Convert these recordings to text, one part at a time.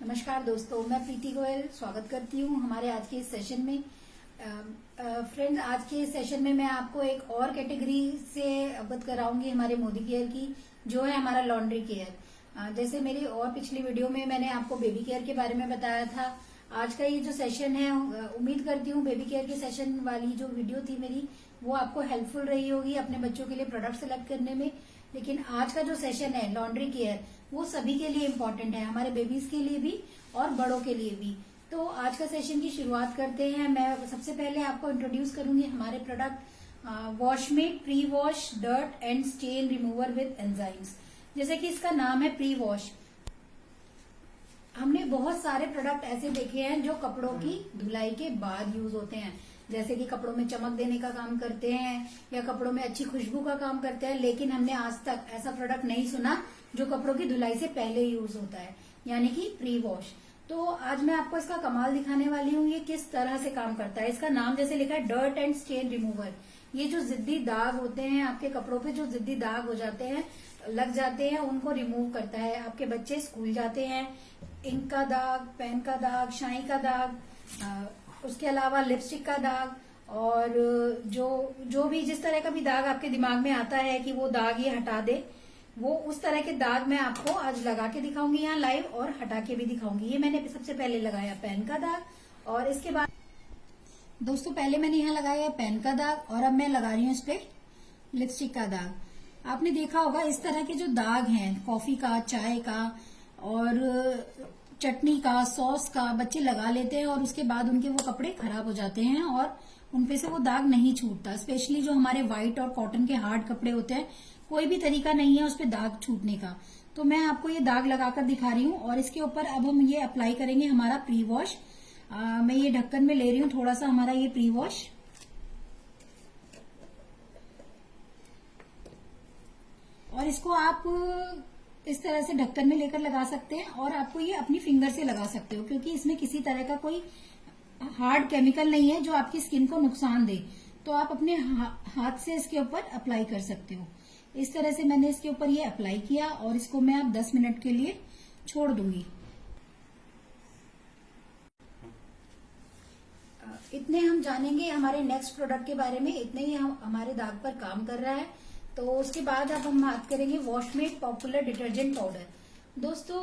नमस्कार दोस्तों, मैं प्रीति गोयल स्वागत करती हूँ हमारे आज के इस सेशन में। फ्रेंड्स, आज के इस सेशन में मैं आपको एक और कैटेगरी से अवगत कराऊंगी हमारे मोदी केयर की, जो है हमारा लॉन्ड्री केयर। जैसे मेरी और पिछली वीडियो में मैंने आपको बेबी केयर के बारे में बताया था। आज का ये जो सेशन है, उम्मीद करती हूँ बेबी केयर के सेशन वाली जो वीडियो थी मेरी, वो आपको हेल्पफुल रही होगी अपने बच्चों के लिए प्रोडक्ट सेलेक्ट करने में। लेकिन आज का जो सेशन है लॉन्ड्री केयर, वो सभी के लिए इम्पोर्टेंट है, हमारे बेबीज के लिए भी और बड़ों के लिए भी। तो आज का सेशन की शुरुआत करते हैं। मैं सबसे पहले आपको इंट्रोड्यूस करूंगी हमारे product Washmate pre wash dirt and stain remover with enzymes. जैसे कि इसका नाम है प्री वॉश। हमने बहुत सारे प्रोडक्ट ऐसे देखे हैं जो कपड़ों की धुलाई के बाद यूज होते हैं, जैसे कि कपड़ों में चमक देने का काम करते हैं या कपड़ों में अच्छी खुशबू का काम करते हैं। लेकिन हमने आज तक ऐसा प्रोडक्ट नहीं सुना जो कपड़ों की धुलाई से पहले यूज होता है, यानी कि प्री वॉश। तो आज मैं आपको इसका कमाल दिखाने वाली हूँ, ये किस तरह से काम करता है। इसका नाम जैसे लिखा है डर्ट एंड स्टेन रिमूवर। ये जो जिद्दी दाग होते हैं आपके कपड़ों पे, जो जिद्दी दाग हो जाते हैं, लग जाते हैं, उनको रिमूव करता है। आपके बच्चे स्कूल जाते हैं, इंक का दाग, पेन का दाग, शाई का दाग, उसके अलावा लिपस्टिक का दाग, और जो भी जिस तरह का भी दाग आपके दिमाग में आता है कि वो दाग ये हटा दे, वो उस तरह के दाग मैं आपको आज लगा के दिखाऊंगी यहाँ लाइव, और हटा के भी दिखाऊंगी। ये मैंने सबसे पहले लगाया पेन का दाग, और इसके बाद दोस्तों पहले मैंने यहाँ लगाया पेन का दाग, और अब मैं लगा रही हूँ इस पे लिपस्टिक का दाग। आपने देखा होगा इस तरह के जो दाग हैं कॉफी का, चाय का और चटनी का, सॉस का, बच्चे लगा लेते हैं और उसके बाद उनके वो कपड़े खराब हो जाते हैं और उनपे से वो दाग नहीं छूटता। स्पेशली जो हमारे व्हाइट और कॉटन के हार्ड कपड़े होते हैं, कोई भी तरीका नहीं है उस पे दाग छूटने का। तो मैं आपको ये दाग लगाकर दिखा रही हूँ, और इसके ऊपर अब हम ये अप्लाई करेंगे हमारा प्री वॉश। मैं ये ढक्कन में ले रही हूँ थोड़ा सा हमारा ये प्री वॉश, और इसको आप इस तरह से ढक्कन में लेकर लगा सकते हैं, और आपको ये अपनी फिंगर से लगा सकते हो, क्योंकि इसमें किसी तरह का कोई हार्ड केमिकल नहीं है जो आपकी स्किन को नुकसान दे। तो आप अपने हाथ से इसके ऊपर अप्लाई कर सकते हो। इस तरह से मैंने इसके ऊपर ये अप्लाई किया, और इसको मैं अब 10 मिनट के लिए छोड़ दूंगी। इतने हम जानेंगे हमारे नेक्स्ट प्रोडक्ट के बारे में, इतने ही हम हमारे दाग पर काम कर रहा है। तो उसके बाद अब हम बात करेंगे वॉशमेट पॉपुलर डिटर्जेंट पाउडर। दोस्तों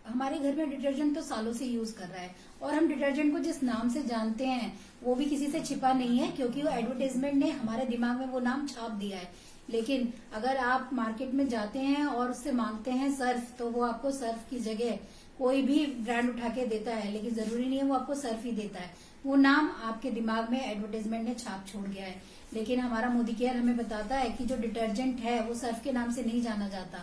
हमारे घर में डिटर्जेंट तो सालों से यूज कर रहा है, और हम डिटर्जेंट को जिस नाम से जानते हैं वो भी किसी से छिपा नहीं है, क्योंकि वो एडवर्टाइजमेंट ने हमारे दिमाग में वो नाम छाप दिया है। लेकिन अगर आप मार्केट में जाते हैं और उससे मांगते हैं सर्फ, तो वो आपको सर्फ की जगह कोई भी ब्रांड उठा के देता है, लेकिन जरूरी नहीं है वो आपको सर्फ ही देता है। वो नाम आपके दिमाग में एडवर्टाइजमेंट ने छाप छोड़ गया है। लेकिन हमारा मोदी केयर हमें बताता है कि जो डिटर्जेंट है वो सर्फ के नाम से नहीं जाना जाता,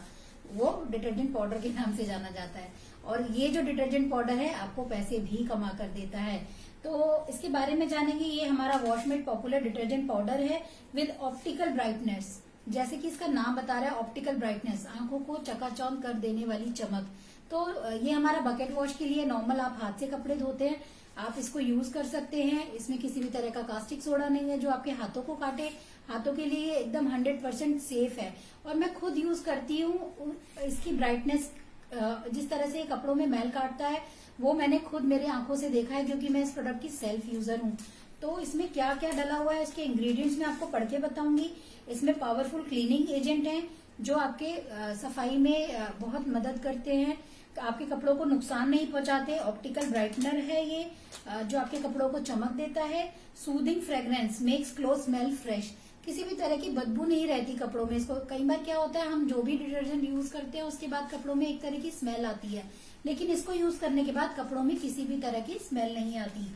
वो डिटर्जेंट पाउडर के नाम से जाना जाता है। और ये जो डिटर्जेंट पाउडर है आपको पैसे भी कमा कर देता है। तो इसके बारे में जानेंगे। ये हमारा वॉशमेट पॉपुलर डिटर्जेंट पाउडर है विद ऑप्टिकल ब्राइटनेस। जैसे कि इसका नाम बता रहा है ऑप्टिकल ब्राइटनेस, आंखों को चकाचौंध कर देने वाली चमक। तो ये हमारा बकेट वॉश के लिए, नॉर्मल आप हाथ से कपड़े धोते हैं, आप इसको यूज कर सकते हैं। इसमें किसी भी तरह का कास्टिक सोडा नहीं है जो आपके हाथों को काटे। हाथों के लिए एकदम 100% सेफ है, और मैं खुद यूज करती हूँ। इसकी ब्राइटनेस जिस तरह से कपड़ों में मैल काटता है, वो मैंने खुद मेरे आंखों से देखा है, क्योंकि मैं इस प्रोडक्ट की सेल्फ यूजर हूँ। तो इसमें क्या क्या डला हुआ है, इसके इंग्रेडिएंट्स मैं आपको पढ़ के बताऊंगी। इसमें पावरफुल क्लीनिंग एजेंट हैं जो आपके सफाई में बहुत मदद करते हैं, आपके कपड़ों को नुकसान नहीं पहुंचाते। ऑप्टिकल ब्राइटनर है ये, जो आपके कपड़ों को चमक देता है। Soothing fragrance makes cloth smell fresh. किसी भी तरह की बदबू नहीं रहती कपड़ों में। इसको कई बार क्या होता है, हम जो भी डिटर्जेंट यूज करते हैं उसके बाद कपड़ों में एक तरह की स्मेल आती है, लेकिन इसको यूज करने के बाद कपड़ों में किसी भी तरह की स्मेल नहीं आती।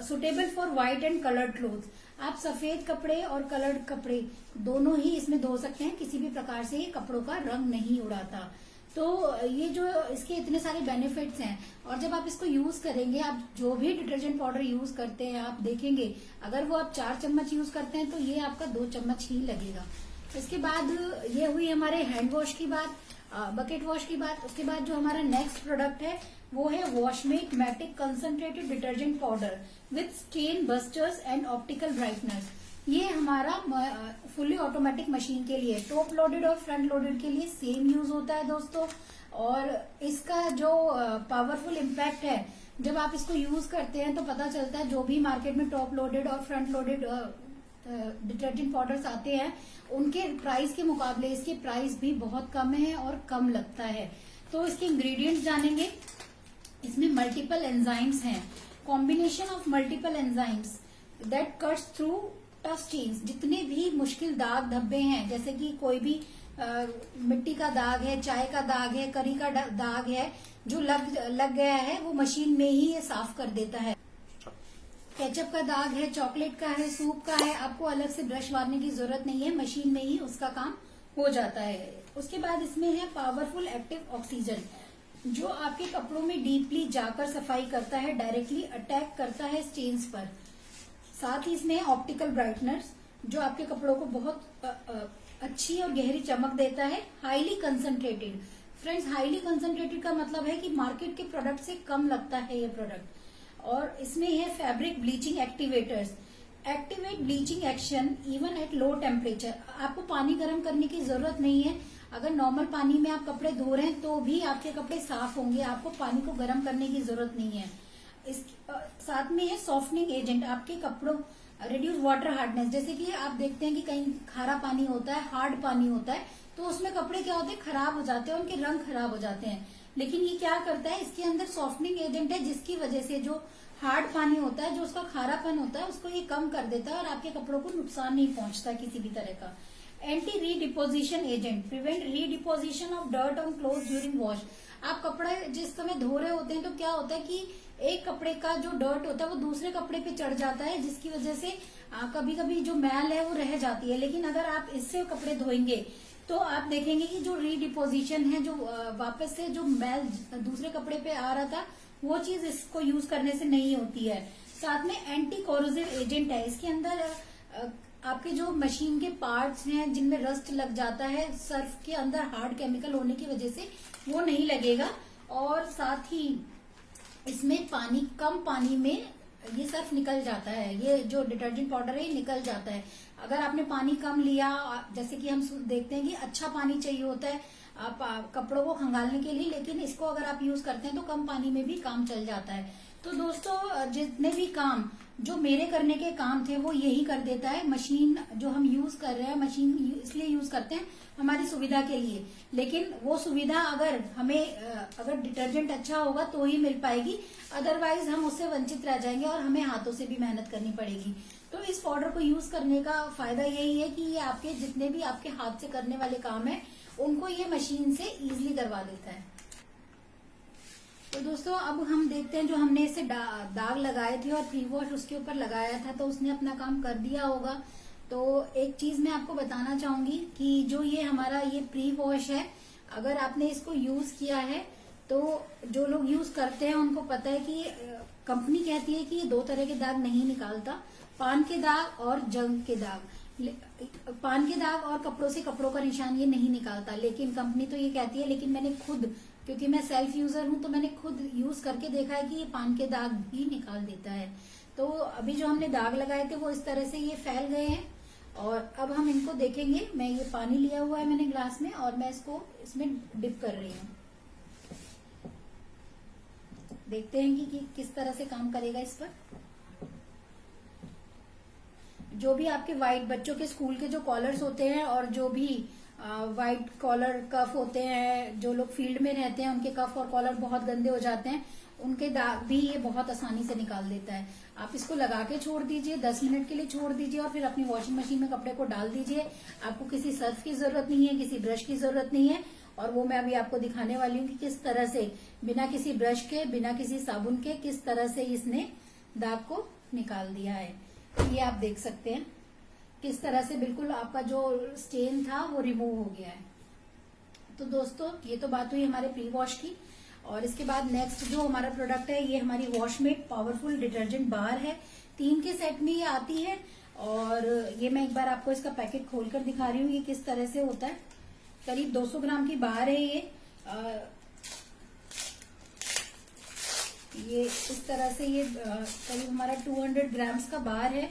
Suitable for white and coloured cloth. आप सफेद कपड़े और कलर्ड कपड़े दोनों ही इसमें धो सकते हैं, किसी भी प्रकार से ये कपड़ों का रंग नहीं उड़ाता। तो ये जो इसके इतने सारे बेनिफिट्स हैं, और जब आप इसको यूज करेंगे, आप जो भी डिटर्जेंट पाउडर यूज करते हैं आप देखेंगे, अगर वो आप 4 चम्मच यूज करते हैं तो ये आपका 2 चम्मच ही लगेगा। इसके बाद ये हुई हमारे हैंड वॉश की बात, बकेट वॉश की बात। उसके बाद जो हमारा नेक्स्ट प्रोडक्ट है वो है Washmate Matic concentrated detergent powder with stain busters and optical brighteners. ये हमारा फुल्ली ऑटोमेटिक मशीन के लिए, टॉप लोडेड और फ्रंट लोडेड के लिए सेम यूज होता है दोस्तों। और इसका जो पावरफुल इम्पैक्ट है, जब आप इसको यूज करते हैं तो पता चलता है जो भी मार्केट में टॉप लोडेड और फ्रंट लोडेड डिटर्जेंट पाउडर्स आते हैं उनके प्राइस के मुकाबले इसके प्राइस भी बहुत कम है और कम लगता है। तो इसके इंग्रेडिएंट्स जानेंगे। इसमें मल्टीपल एंजाइम्स हैं, combination of multiple enzymes that cuts through tough stains. जितने भी मुश्किल दाग धब्बे हैं, जैसे कि कोई भी मिट्टी का दाग है, चाय का दाग है, करी का दाग है जो लग गया है, वो मशीन में ही ये साफ कर देता है। केचप का दाग है, चॉकलेट का है, सूप का है, आपको अलग से ब्रश मारने की जरूरत नहीं है, मशीन में ही उसका काम हो जाता है। उसके बाद इसमें है पावरफुल एक्टिव ऑक्सीजन, जो आपके कपड़ों में डीपली जाकर सफाई करता है, डायरेक्टली अटैक करता है स्टेन्स पर। साथ ही इसमें ऑप्टिकल ब्राइटनर्स, जो आपके कपड़ों को बहुत अच्छी और गहरी चमक देता है। Highly concentrated, friends highly concentrated का मतलब है कि मार्केट के प्रोडक्ट से कम लगता है ये प्रोडक्ट। और इसमें है fabric bleaching activators, activate bleaching action even at low temperature. आपको पानी गर्म करने की जरूरत नहीं है, अगर नॉर्मल पानी में आप कपड़े धो रहे हैं तो भी आपके कपड़े साफ होंगे, आपको पानी को गर्म करने की जरूरत नहीं है। इस साथ में है सॉफ्टनिंग एजेंट, आपके कपड़ों रिड्यूस वाटर हार्डनेस। जैसे कि आप देखते हैं कि कहीं खारा पानी होता है, हार्ड पानी होता है, तो उसमें कपड़े क्या होते हैं, खराब हो जाते हैं, उनके रंग खराब हो जाते हैं। लेकिन ये क्या करता है, इसके अंदर सॉफ्टनिंग एजेंट है, जिसकी वजह से जो हार्ड पानी होता है, जो उसका खारापन होता है, उसको ये कम कर देता है और आपके कपड़ों को नुकसान नहीं पहुंचता किसी भी तरह का। Anti redeposition agent, prevent redeposition of dirt on cloth during wash. आप कपड़ा जिस समय धो रहे होते हैं तो क्या होता है कि एक कपड़े का जो डर्ट होता है वो दूसरे कपड़े पे चढ़ जाता है, जिसकी वजह से कभी कभी जो मैल है वो रह जाती है। लेकिन अगर आप इससे कपड़े धोएंगे तो आप देखेंगे कि जो रीडिपोजिशन है, जो वापस से जो मैल दूसरे कपड़े पे आ रहा था, वो चीज इसको यूज करने से नहीं होती है। साथ में एंटी कोरोसिव एजेंट है, इसके अंदर आपके जो मशीन के पार्ट्स हैं जिनमें रस्ट लग जाता है, सर्फ के अंदर हार्ड केमिकल होने की वजह से वो नहीं लगेगा। और साथ ही इसमें कम पानी में ये सर्फ निकल जाता है, ये जो डिटर्जेंट पाउडर है ये निकल जाता है। अगर आपने पानी कम लिया, जैसे कि हम देखते हैं कि अच्छा पानी चाहिए होता है आप कपड़ों को खंगालने के लिए, लेकिन इसको अगर आप यूज करते हैं तो कम पानी में भी काम चल जाता है। तो दोस्तों जितने भी काम जो मेरे करने के काम थे वो यही कर देता है। मशीन जो हम यूज कर रहे हैं, मशीन इसलिए यूज करते हैं हमारी सुविधा के लिए, लेकिन वो सुविधा अगर हमें अगर डिटर्जेंट अच्छा होगा तो ही मिल पाएगी, अदरवाइज हम उससे वंचित रह जाएंगे और हमें हाथों से भी मेहनत करनी पड़ेगी। तो इस पाउडर को यूज करने का फायदा यही है कि ये आपके जितने भी आपके हाथ से करने वाले काम है उनको ये मशीन से इजीली करवा देता है। तो दोस्तों अब हम देखते हैं, जो हमने इसे दाग लगाए थे और प्री वॉश उसके ऊपर लगाया था तो उसने अपना काम कर दिया होगा। तो एक चीज मैं आपको बताना चाहूंगी कि जो ये हमारा ये प्री वॉश है, अगर आपने इसको यूज किया है तो जो लोग यूज करते हैं उनको पता है कि कंपनी कहती है कि ये दो तरह के दाग नहीं निकालता, पान के दाग और जंग के दाग। पान के दाग और कपड़ों से कपड़ों का निशान ये नहीं निकालता, लेकिन कंपनी तो ये कहती है। लेकिन मैंने खुद, क्योंकि मैं सेल्फ यूजर हूं, तो मैंने खुद यूज करके देखा है कि ये पान के दाग भी निकाल देता है। तो अभी जो हमने दाग लगाए थे वो इस तरह से ये फैल गए हैं और अब हम इनको देखेंगे। मैं ये पानी लिया हुआ है मैंने ग्लास में और मैं इसको इसमें डिप कर रही हूँ। देखते हैं कि किस तरह से काम करेगा इस पर। जो भी आपके वाइट बच्चों के स्कूल के जो कॉलर्स होते हैं और जो भी वाइट कॉलर कफ होते हैं, जो लोग फील्ड में रहते हैं उनके कफ और कॉलर बहुत गंदे हो जाते हैं, उनके दाग भी ये बहुत आसानी से निकाल देता है। आप इसको लगा के छोड़ दीजिए, 10 मिनट के लिए छोड़ दीजिए और फिर अपनी वॉशिंग मशीन में कपड़े को डाल दीजिए। आपको किसी सर्फ की जरूरत नहीं है, किसी ब्रश की जरूरत नहीं है। और वो मैं अभी आपको दिखाने वाली हूँ कि किस तरह से बिना किसी ब्रश के, बिना किसी साबुन के किस तरह से इसने दाग को निकाल दिया है। ये आप देख सकते हैं किस तरह से बिल्कुल आपका जो स्टेन था वो रिमूव हो गया है। तो दोस्तों ये तो बात हुई हमारे प्री वॉश की। और इसके बाद नेक्स्ट जो हमारा प्रोडक्ट है ये हमारी वॉशमेट पावरफुल डिटर्जेंट बार है। 3 के सेट में ये आती है और ये मैं एक बार आपको इसका पैकेट खोलकर दिखा रही हूँ ये किस तरह से होता है। करीब 200 ग्राम की बार है ये इस तरह से ये करीब हमारा 200 ग्राम्स का बार है।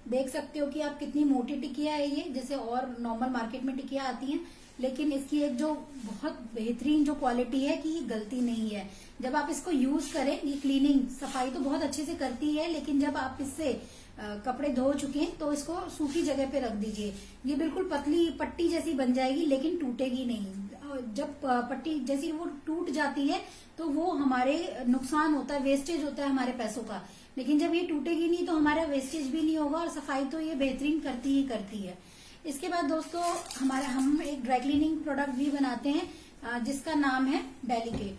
देख सकते हो कि आप कितनी मोटी टिकिया है ये, जैसे और नॉर्मल मार्केट में टिकिया आती हैं लेकिन इसकी एक जो बहुत बेहतरीन जो क्वालिटी है कि ये गलती नहीं है। जब आप इसको यूज करें, ये क्लीनिंग सफाई तो बहुत अच्छे से करती है, लेकिन जब आप इससे कपड़े धो चुके हैं तो इसको सूखी जगह पे रख दीजिए। ये बिल्कुल पतली पट्टी जैसी बन जाएगी, लेकिन टूटेगी नहीं। जब पट्टी जैसी वो टूट जाती है तो वो हमारे नुकसान होता है, वेस्टेज होता है हमारे पैसों का। लेकिन जब ये टूटेगी नहीं तो हमारा वेस्टेज भी नहीं होगा और सफाई तो ये बेहतरीन करती ही करती है। इसके बाद दोस्तों हम एक ड्राई क्लीनिंग प्रोडक्ट भी बनाते हैं जिसका नाम है डेलीकेट।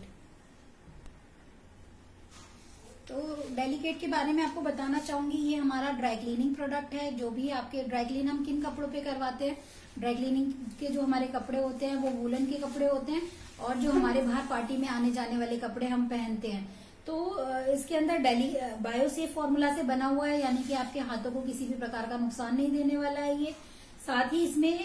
तो डेलीकेट के बारे में आपको बताना चाहूंगी, ये हमारा ड्राई क्लीनिंग प्रोडक्ट है। जो भी आपके ड्राई क्लीन हम किन कपड़ों पे करवाते हैं, ड्राई क्लीनिंग के जो हमारे कपड़े होते हैं वो वूलन के कपड़े होते हैं, और जो हमारे बाहर पार्टी में आने जाने वाले कपड़े हम पहनते हैं। तो इसके अंदर बायोसेफ फॉर्मूला से बना हुआ है, यानी कि आपके हाथों को किसी भी प्रकार का नुकसान नहीं देने वाला है ये। साथ ही इसमें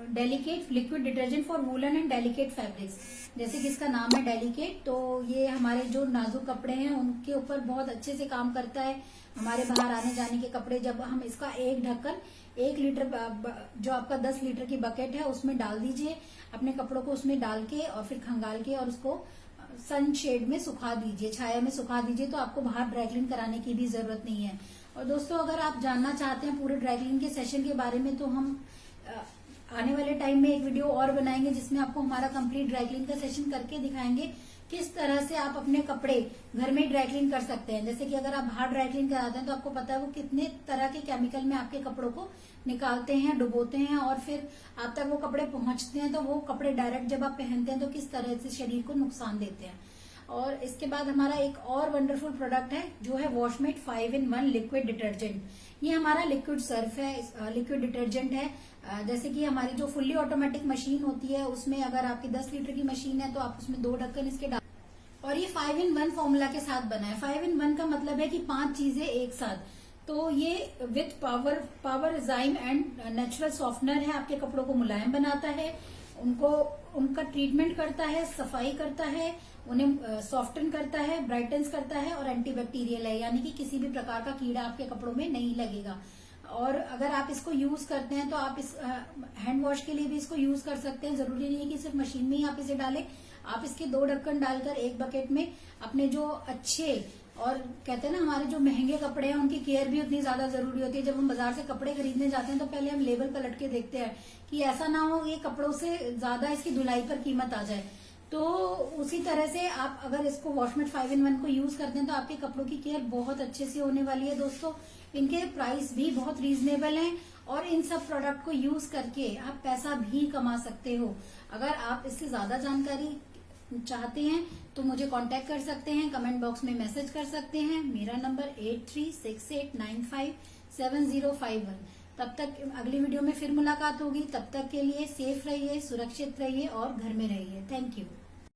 delicate liquid detergent for woollen and delicate fabrics, जैसे कि इसका नाम है डेलीकेट, तो ये हमारे जो नाजुक कपड़े हैं उनके ऊपर बहुत अच्छे से काम करता है। हमारे बाहर आने जाने के कपड़े, जब हम इसका एक ढक्कन 1 लीटर जो आपका 10 लीटर की बकेट है उसमें डाल दीजिए, अपने कपड़ों को उसमें डाल के और फिर खंगाल के और उसको सन शेड में सुखा दीजिए, छाया में सुखा दीजिए, तो आपको बाहर ड्राई क्लीन कराने की भी जरूरत नहीं है। और दोस्तों अगर आप जानना चाहते हैं पूरे ड्राई क्लीन के सेशन के बारे में, तो हम आने वाले टाइम में एक वीडियो और बनाएंगे जिसमें आपको हमारा कंप्लीट ड्राई क्लीन का सेशन करके दिखाएंगे किस तरह से आप अपने कपड़े घर में ड्राई क्लीन कर सकते हैं। जैसे कि अगर आप बाहर ड्राई क्लीन कराते हैं तो आपको पता है वो कितने तरह के केमिकल में आपके कपड़ों को निकालते हैं, डुबोते हैं, और फिर आप तक वो कपड़े पहुंचते हैं तो वो कपड़े डायरेक्ट जब आप पहनते हैं तो किस तरह से शरीर को नुकसान देते हैं। और इसके बाद हमारा एक और वंडरफुल प्रोडक्ट है जो है वॉशमेट 5-in-1 लिक्विड डिटर्जेंट। ये हमारा लिक्विड सर्फ है, लिक्विड डिटर्जेंट है। जैसे कि हमारी जो फुल्ली ऑटोमेटिक मशीन होती है उसमें अगर आपकी 10 लीटर की मशीन है तो आप उसमें 2 ढक्कन इसके डाल, और ये 5-in-1 फॉर्मूला के साथ बना है। 5-in-1 का मतलब है कि 5 चीजें एक साथ। तो ये with power enzyme and natural softener है, आपके कपड़ों को मुलायम बनाता है, उनका ट्रीटमेंट करता है, सफाई करता है, उन्हें सॉफ्टन करता है, ब्राइटन्स करता है, और एंटीबैक्टीरियल है, यानी कि किसी भी प्रकार का कीड़ा आपके कपड़ों में नहीं लगेगा। और अगर आप इसको यूज करते हैं तो आप इस हैंड वॉश के लिए भी इसको यूज कर सकते हैं। जरूरी नहीं है कि सिर्फ मशीन में ही आप इसे डालें, आप इसके 2 ढक्कन डालकर एक बकेट में अपने जो अच्छे और कहते हैं ना हमारे जो महंगे कपड़े हैं उनकी केयर भी उतनी ज्यादा जरूरी होती है। जब हम बाजार से कपड़े खरीदने जाते हैं तो पहले हम लेबल पलट के देखते हैं कि ऐसा ना हो ये कपड़ों से ज्यादा इसकी धुलाई पर कीमत आ जाए। तो उसी तरह से आप अगर इसको वॉशमेट 5-in-1 को यूज करते हैं तो आपके कपड़ों की केयर बहुत अच्छे से होने वाली है। दोस्तों इनके प्राइस भी बहुत रीजनेबल हैं और इन सब प्रोडक्ट को यूज करके आप पैसा भी कमा सकते हो। अगर आप इससे ज्यादा जानकारी चाहते हैं तो मुझे कांटेक्ट कर सकते हैं, कमेंट बॉक्स में मैसेज कर सकते हैं। मेरा नंबर 8368957051। तब तक अगली वीडियो में फिर मुलाकात होगी। तब तक के लिए सेफ रहिए, सुरक्षित रहिए और घर में रहिए। Thank you.